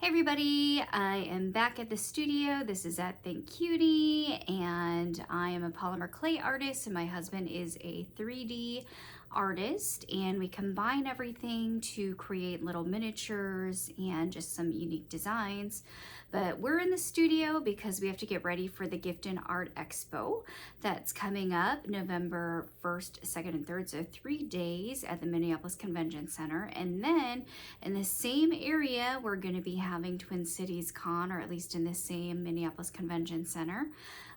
Hey everybody, I am back at the studio. This is at Think Cutie, and I am a polymer clay artist, and my husband is a 3D artist, and we combine everything to create little miniatures and just some unique designs. But we're in the studio because we have to get ready for the Gift and Art Expo that's coming up November 1st, 2nd, and 3rd, so 3 days at the Minneapolis Convention Center. And then in the same area, we're going to be having Twin Cities Con, or at least in the same Minneapolis Convention Center.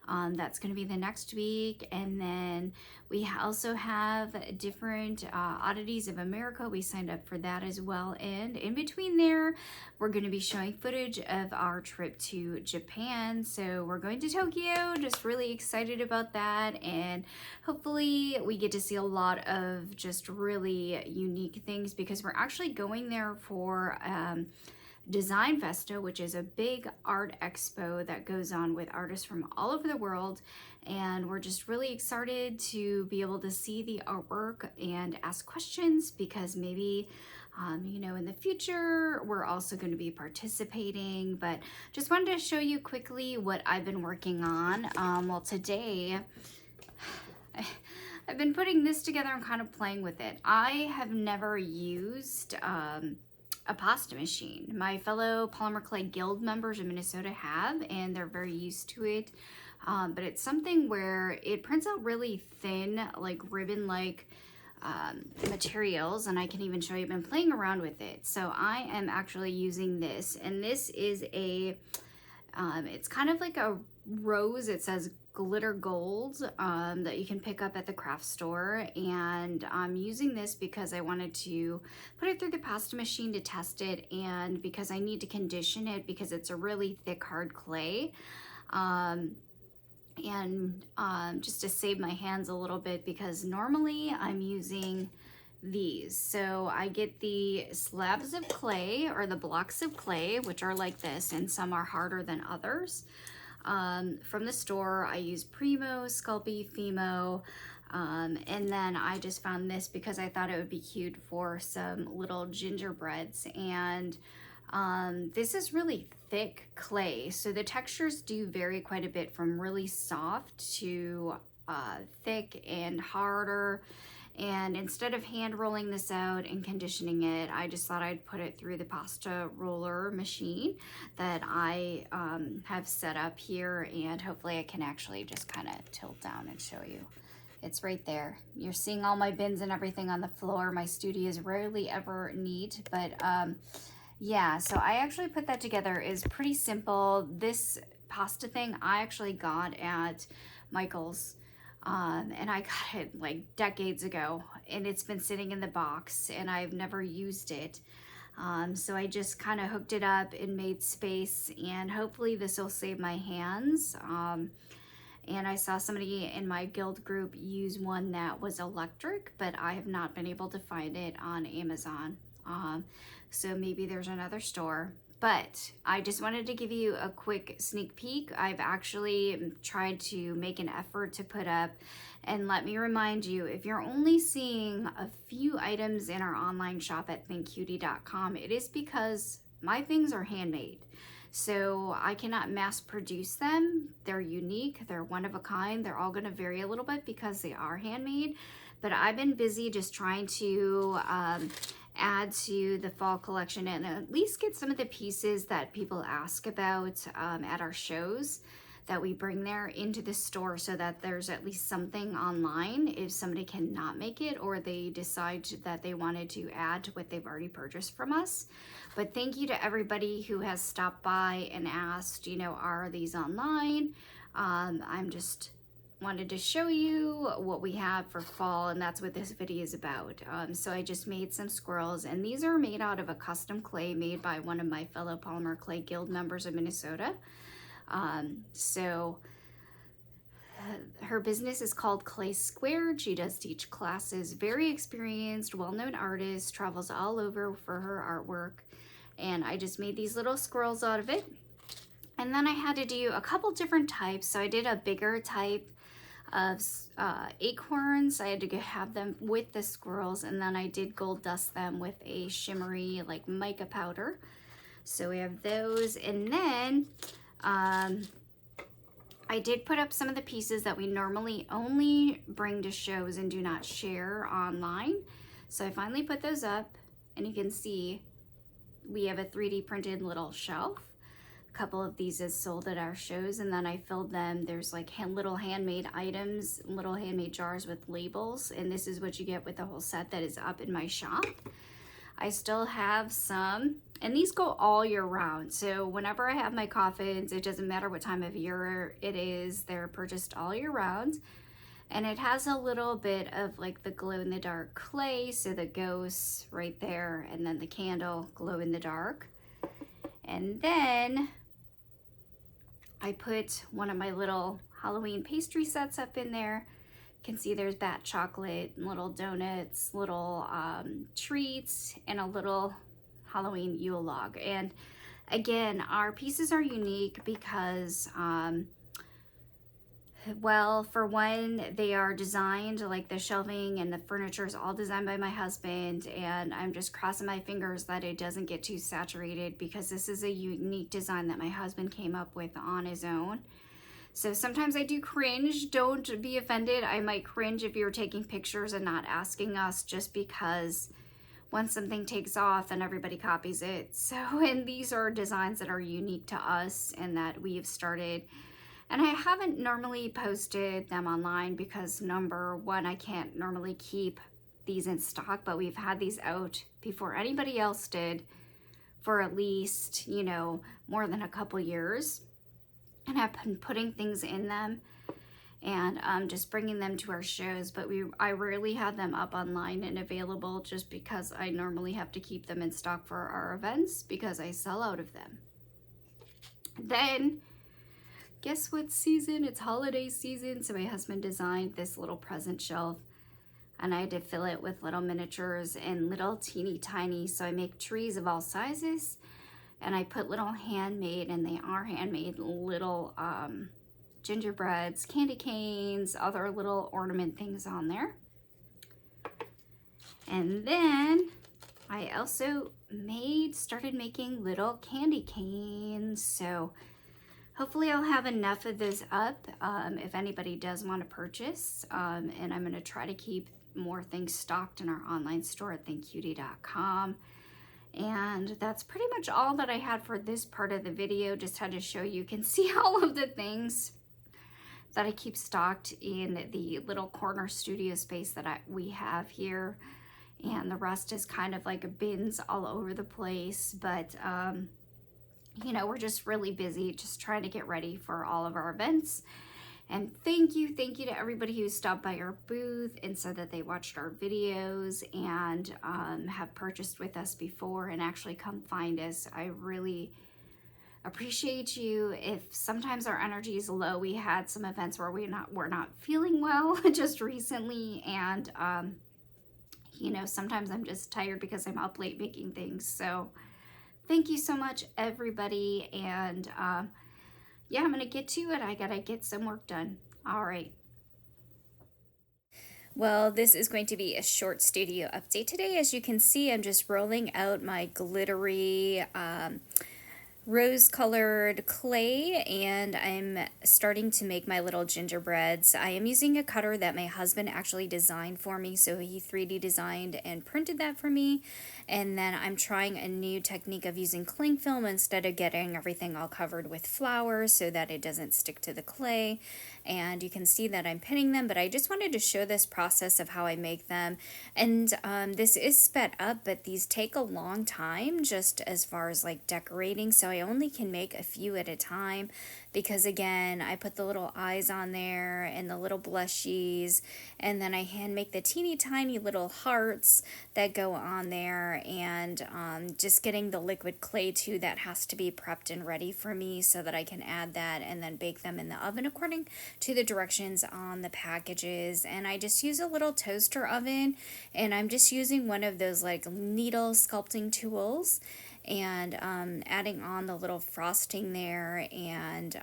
That's going to be the next week. And then we also have different Oddities of America. We signed up for that as well. And in between there, we're going to be showing footage of our trip to Japan. So we're going to Tokyo, just really excited about that. And hopefully we get to see a lot of just really unique things, because we're actually going there for Design Festa, which is a big art expo that goes on with artists from all over the world. And we're just really excited to be able to see the artwork and ask questions, because maybe in the future, we're also going to be participating. But just wanted to show you quickly what I've been working on. Well, today, I've been putting this together and kind of playing with it. I have never used a pasta machine. My fellow Polymer Clay Guild members in Minnesota have, and they're very used to it. But it's something where it prints out really thin, like ribbon-like materials, and I can even show you. I've been playing around with it. So I am actually using this, and this is a, it's kind of like a rose. It says glitter gold that you can pick up at the craft store, and I'm using this because I wanted to put it through the pasta machine to test it, and because I need to condition it because it's a really thick hard clay, just to save my hands a little bit, because normally I'm using these. So I get the slabs of clay, or the blocks of clay, which are like this, and some are harder than others. From the store, I use Primo, Sculpey, Fimo, and then I just found this because I thought it would be cute for some little gingerbreads. And this is really thick clay, so the textures do vary quite a bit, from really soft to thick and harder. And instead of hand rolling this out and conditioning it, I just thought I'd put it through the pasta roller machine that I have set up here, and hopefully I can actually just kind of tilt down and show you. It's right there. You're seeing all my bins and everything on the floor. My studio is rarely ever neat, but yeah, so I actually put that together. Is pretty simple. This pasta thing I actually got at Michael's. And I got it like decades ago, and it's been sitting in the box and I've never used it. So I just kind of hooked it up and made space, and hopefully this will save my hands. And I saw somebody in my guild group use one that was electric, but I have not been able to find it on Amazon. So maybe there's another store. But I just wanted to give you a quick sneak peek. I've actually tried to make an effort to put up, and let me remind you, if you're only seeing a few items in our online shop at thinkcutie.com, it is because my things are handmade. So I cannot mass produce them. They're unique, they're one of a kind. They're all gonna vary a little bit because they are handmade. But I've been busy just trying to add to the fall collection and at least get some of the pieces that people ask about at our shows that we bring there into the store, so that there's at least something online if somebody cannot make it, or they decide that they wanted to add to what they've already purchased from us. But thank you to everybody who has stopped by and asked, are these online? I'm just wanted to show you what we have for fall, and that's what this video is about. So I just made some squirrels, and these are made out of a custom clay made by one of my fellow Polymer Clay Guild members of Minnesota. Her business is called Clay Squared. She does teach classes, very experienced, well-known artist, travels all over for her artwork. And I just made these little squirrels out of it. And then I had to do a couple different types. So I did a bigger type of acorns. I had to have them with the squirrels, and then I did gold dust them with a shimmery like mica powder. So we have those, and then I did put up some of the pieces that we normally only bring to shows and do not share online. So I finally put those up, and you can see we have a 3D printed little shelf. A couple of these is sold at our shows, and then I filled them. There's like little handmade items, little handmade jars with labels, and this is what you get with the whole set that is up in my shop. I still have some, and these go all year round. So whenever I have my coffins, it doesn't matter what time of year it is, they're purchased all year round. And it has a little bit of like the glow in the dark clay, so the ghosts right there, and then the candle glow in the dark. And then I put one of my little Halloween pastry sets up in there. You can see there's bat chocolate, little donuts, little treats, and a little Halloween Yule log. And again, our pieces are unique because well, for one, they are designed, like the shelving and the furniture is all designed by my husband, and I'm just crossing my fingers that it doesn't get too saturated, because this is a unique design that my husband came up with on his own. So sometimes I do cringe. Don't be offended. I might cringe if you're taking pictures and not asking us, just because once something takes off, then everybody copies it. So, and these are designs that are unique to us and that we've started. And I haven't normally posted them online because, number one, I can't normally keep these in stock, but we've had these out before anybody else did for at least, you know, more than a couple years. And I've been putting things in them and just bringing them to our shows, but I rarely have them up online and available, just because I normally have to keep them in stock for our events because I sell out of them. Then, guess what season? It's holiday season, so my husband designed this little present shelf, and I had to fill it with little miniatures and little teeny tiny, so I make trees of all sizes, and I put little handmade, and they are handmade, little gingerbreads, candy canes, other little ornament things on there. And then I also started making little candy canes, so hopefully I'll have enough of this up if anybody does want to purchase, and I'm going to try to keep more things stocked in our online store at thinkcutie.com. And that's pretty much all that I had for this part of the video. Just had to show you can see all of the things that I keep stocked in the little corner studio space that we have here, and the rest is kind of like bins all over the place, but you know, we're just really busy just trying to get ready for all of our events. And thank you to everybody who stopped by our booth and said that they watched our videos and have purchased with us before and actually come find us. I really appreciate you. If sometimes our energy is low, we had some events where we're not feeling well just recently, and you know, sometimes I'm just tired because I'm up late making things. So thank you so much, everybody, and yeah, I'm gonna get to it. I gotta get some work done. All right. Well, this is going to be a short studio update today. As you can see, I'm just rolling out my glittery rose-colored clay, and I'm starting to make my little gingerbreads. I am using a cutter that my husband actually designed for me, so he 3D designed and printed that for me. And then I'm trying a new technique of using cling film instead of getting everything all covered with flour so that it doesn't stick to the clay. And you can see that I'm pinning them, but I just wanted to show this process of how I make them. And this is sped up, but these take a long time just as far as like decorating, so I only can make a few at a time, because again, I put the little eyes on there and the little blushies, and then I hand make the teeny tiny little hearts that go on there, and just getting the liquid clay too, that has to be prepped and ready for me so that I can add that and then bake them in the oven according to the directions on the packages. And I just use a little toaster oven, and I'm just using one of those like needle sculpting tools, and adding on the little frosting there, and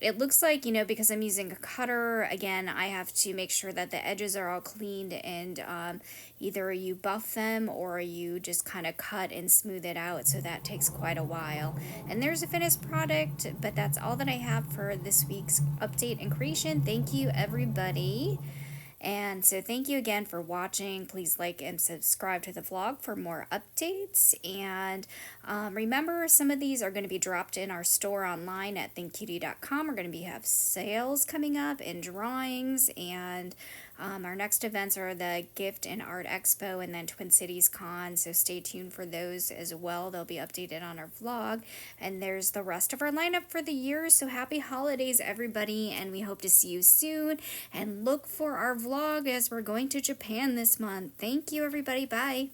it looks like, because I'm using a cutter, again, I have to make sure that the edges are all cleaned, and either you buff them or you just kind of cut and smooth it out, so that takes quite a while. And there's a finished product, but that's all that I have for this week's update and creation. Thank you, everybody. And so thank you again for watching. Please like and subscribe to the vlog for more updates. And remember, some of these are going to be dropped in our store online at thinkcutie.com. We're going to have sales coming up and drawings. And our next events are the Gift and Art Expo and then Twin Cities Con. So stay tuned for those as well. They'll be updated on our vlog. And there's the rest of our lineup for the year. So happy holidays, everybody. And we hope to see you soon. And look for our vlog as we're going to Japan this month. Thank you, everybody. Bye.